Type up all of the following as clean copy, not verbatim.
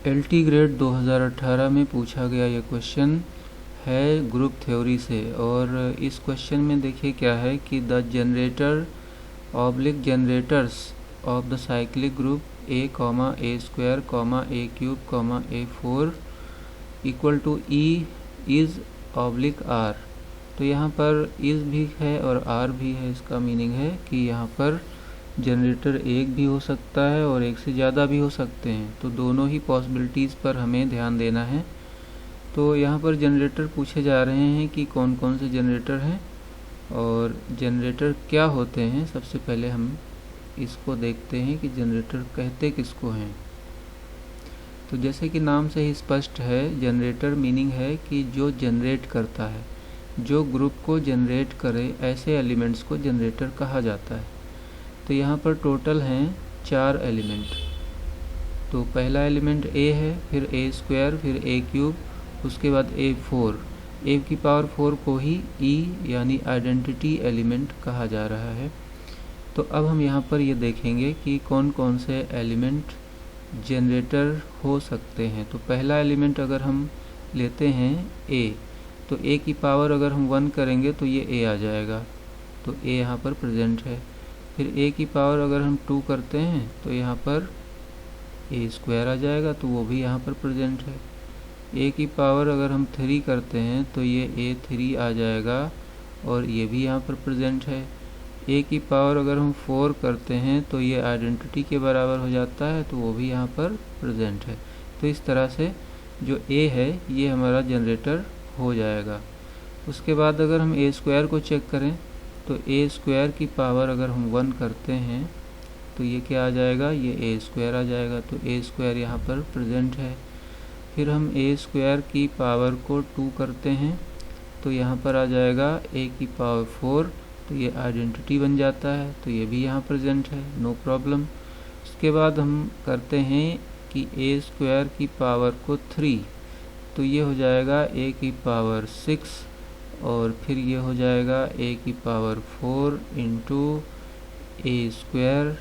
LT grade 2018 में पूछा गया ये क्वेश्चन है ग्रुप थ्योरी से। और इस क्वेश्चन में देखिए क्या है कि the generator oblique generators of the cyclic group A comma A square comma A cube comma A four equal to E is oblique R. तो यहाँ पर इज़ भी है और आर भी है। इसका मीनिंग है कि यहाँ पर जनरेटर एक भी हो सकता है और एक से ज़्यादा भी हो सकते हैं, तो दोनों ही पॉसिबिलिटीज़ पर हमें ध्यान देना है। तो यहाँ पर जनरेटर पूछे जा रहे हैं कि कौन कौन से जनरेटर हैं और जनरेटर क्या होते हैं। सबसे पहले हम इसको देखते हैं कि जनरेटर कहते किसको हैं। तो जैसे कि नाम से ही स्पष्ट है, जनरेटर मीनिंग है कि जो जनरेट करता है, जो ग्रुप को जनरेट करे, ऐसे एलिमेंट्स को जनरेटर कहा जाता है। तो यहाँ पर टोटल हैं 4 एलिमेंट। तो पहला एलिमेंट ए है, फिर ए स्क्वायर, फिर ए क्यूब, उसके बाद ए फोर। ए की पावर 4 को ही ई यानी आइडेंटिटी एलिमेंट कहा जा रहा है। तो अब हम यहाँ पर ये देखेंगे कि कौन कौन से एलिमेंट जनरेटर हो सकते हैं। तो पहला एलिमेंट अगर हम लेते हैं ए, तो ए की पावर अगर हम 1 करेंगे तो ये ए आ जाएगा, तो ए यहाँ पर प्रेजेंट है। फिर ए की पावर अगर हम 2 करते हैं तो यहाँ पर ए स्क्वायर आ जाएगा, तो वो भी यहाँ पर प्रेजेंट है। ए की पावर अगर हम 3 करते हैं तो ये ए 3 आ जाएगा और ये भी यहाँ पर प्रेजेंट है। ए की पावर अगर हम 4 करते हैं तो ये आइडेंटिटी के बराबर हो जाता है, तो वो भी यहाँ पर प्रेजेंट है। तो इस तरह से जो ए है ये हमारा जनरेटर हो जाएगा। उसके बाद अगर हम ए स्क्वायर को चेक करें तो ए स्क्वायर की पावर अगर हम 1 करते हैं तो ये क्या आ जाएगा, ये ए स्क्वायर आ जाएगा, तो ए स्क्वायर यहाँ पर प्रेजेंट है। फिर हम ए स्क्वायर की पावर को 2 करते हैं तो यहाँ पर आ जाएगा ए की पावर 4, तो ये आइडेंटिटी बन जाता है, तो ये भी यहाँ प्रेजेंट है, नो प्रॉब्लम। उसके बाद हम करते हैं कि ए स्क्वायर की पावर को 3, तो ये हो जाएगा ए की पावर 6 और फिर ये हो जाएगा ए की पावर 4 इंटू ए स्क्वायर,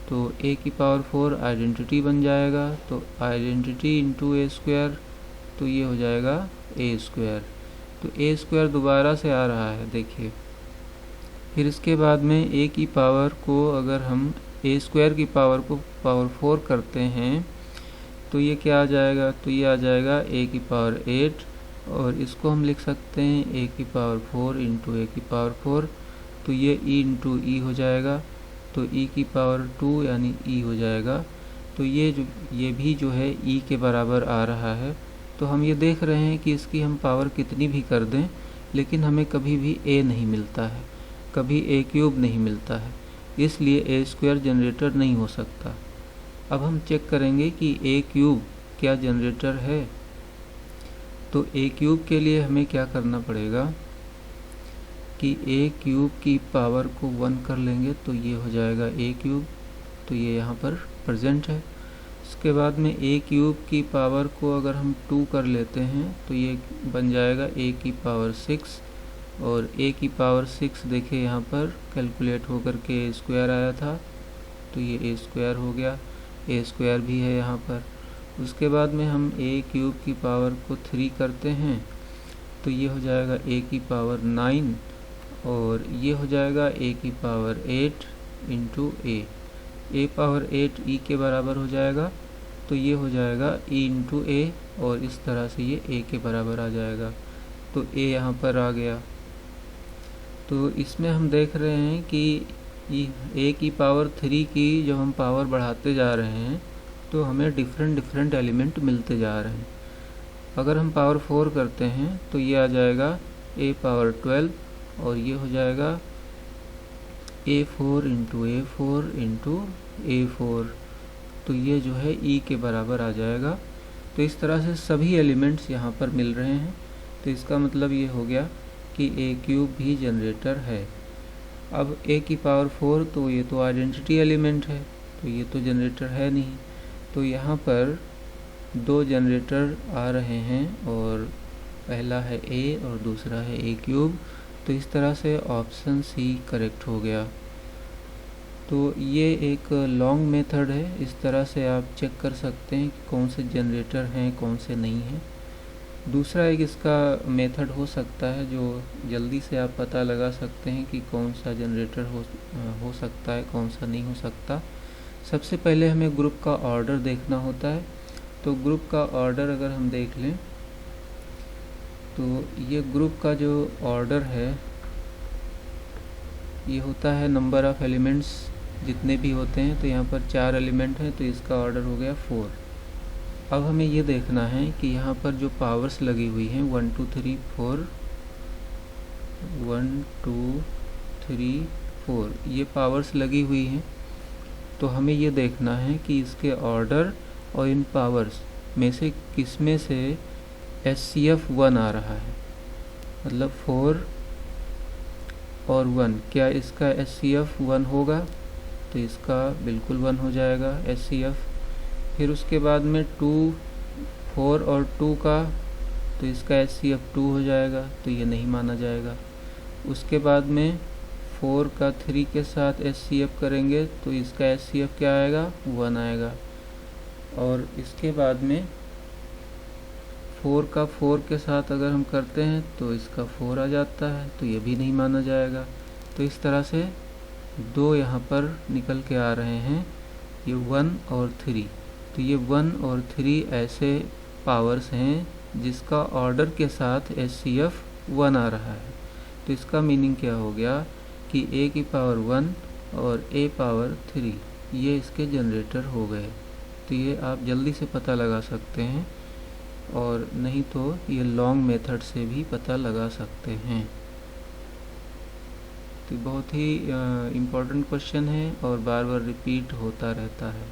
तो ए की पावर 4 आइडेंटिटी बन जाएगा, तो आइडेंटिटी इंटू ए स्क्वायर, तो ये हो जाएगा ए स्क्वायर। तो ए स्क्वायर दोबारा से आ रहा है, देखिए। फिर इसके बाद में ए की पावर को अगर हम ए स्क्वायर की पावर को पावर 4 करते हैं तो ये क्या आ जाएगा, तो ये आ जाएगा ए की पावर 8 और इसको हम लिख सकते हैं ए की पावर 4 इंटू ए की पावर 4, तो ये ई इंटू ई हो जाएगा, तो ई की पावर 2 यानी ई हो जाएगा। तो ये भी जो है ई के बराबर आ रहा है। तो हम ये देख रहे हैं कि इसकी हम पावर कितनी भी कर दें लेकिन हमें कभी भी ए नहीं मिलता है, कभी ए क्यूब नहीं मिलता है, इसलिए ए स्क्वायर जनरेटर नहीं हो सकता। अब हम चेक करेंगे कि ए क्यूब क्या जनरेटर है। तो ए क्यूब के लिए हमें क्या करना पड़ेगा कि ए क्यूब की पावर को 1 कर लेंगे तो ये हो जाएगा ए क्यूब, तो ये यहाँ पर प्रेजेंट है। उसके बाद में ए क्यूब की पावर को अगर हम 2 कर लेते हैं तो ये बन जाएगा ए की पावर 6 और ए की पावर 6 देखिए यहाँ पर कैलकुलेट होकर के ए स्क्वायर आया था, तो ये ए स्क्वायर हो गया, ए स्क्वायर भी है यहाँ पर। उसके बाद में हम ए क्यूब की पावर को 3 करते हैं तो ये हो जाएगा ए की पावर 9 और ये हो जाएगा ए की पावर 8 इंटू ए पावर 8 ई के बराबर हो जाएगा, तो ये हो जाएगा ई इंटू ए और इस तरह से ये ए के बराबर आ जाएगा, तो ए यहाँ पर आ गया। तो इसमें हम देख रहे हैं कि ए की पावर 3 की जब हम पावर बढ़ाते जा रहे हैं तो हमें डिफरेंट एलिमेंट मिलते जा रहे हैं। अगर हम पावर 4 करते हैं तो ये आ जाएगा ए पावर 12 और ये हो जाएगा A4 into A4 into A4, तो ये जो है ई के बराबर आ जाएगा। तो इस तरह से सभी एलिमेंट्स यहाँ पर मिल रहे हैं, तो इसका मतलब ये हो गया कि ए क्यूब भी जनरेटर है। अब ए की पावर 4 तो ये तो आइडेंटिटी एलिमेंट है, तो ये तो जनरेटर है नहीं, तो यहाँ पर 2 जनरेटर आ रहे हैं और पहला है ए और दूसरा है ए क्यूब। तो इस तरह से ऑप्शन सी करेक्ट हो गया। तो ये एक लॉन्ग मेथड है। इस तरह से आप चेक कर सकते हैं कि कौन से जनरेटर हैं कौन से नहीं हैं। दूसरा एक इसका मेथड हो सकता है जो जल्दी से आप पता लगा सकते हैं कि कौन सा जनरेटर हो सकता है कौन सा नहीं हो सकता। सबसे पहले हमें ग्रुप का ऑर्डर देखना होता है। तो ग्रुप का ऑर्डर अगर हम देख लें तो ये ग्रुप का जो ऑर्डर है ये होता है नंबर ऑफ़ एलिमेंट्स जितने भी होते हैं। तो यहाँ पर 4 एलिमेंट हैं तो इसका ऑर्डर हो गया 4। अब हमें ये देखना है कि यहाँ पर जो पावर्स लगी हुई हैं 1 2 3 4 1 2 3 4 ये पावर्स लगी हुई हैं। तो हमें ये देखना है कि इसके ऑर्डर और इन पावर्स में से किस में से SCF 1 आ रहा है, मतलब 4 और 1 क्या इसका SCF 1 होगा। तो इसका बिल्कुल 1 हो जाएगा SCF। फिर उसके बाद में 2 4 और 2 का तो इसका SCF 2 हो जाएगा, तो ये नहीं माना जाएगा। उसके बाद में 4 का 3 के साथ SCF करेंगे तो इसका SCF क्या आएगा 1 आएगा। और इसके बाद में 4 का 4 के साथ अगर हम करते हैं तो इसका 4 आ जाता है, तो ये भी नहीं माना जाएगा। तो इस तरह से 2 यहाँ पर निकल के आ रहे हैं, ये 1 और 3। तो ये 1 और 3 ऐसे पावर्स हैं जिसका ऑर्डर के साथ SCF 1 आ रहा है। तो इसका मीनिंग क्या हो गया कि A की पावर 1 और A पावर 3 ये इसके जनरेटर हो गए। तो ये आप जल्दी से पता लगा सकते हैं, और नहीं तो ये लॉन्ग मेथड से भी पता लगा सकते हैं। तो बहुत ही इम्पोर्टेंट क्वेश्चन है और बार बार रिपीट होता रहता है।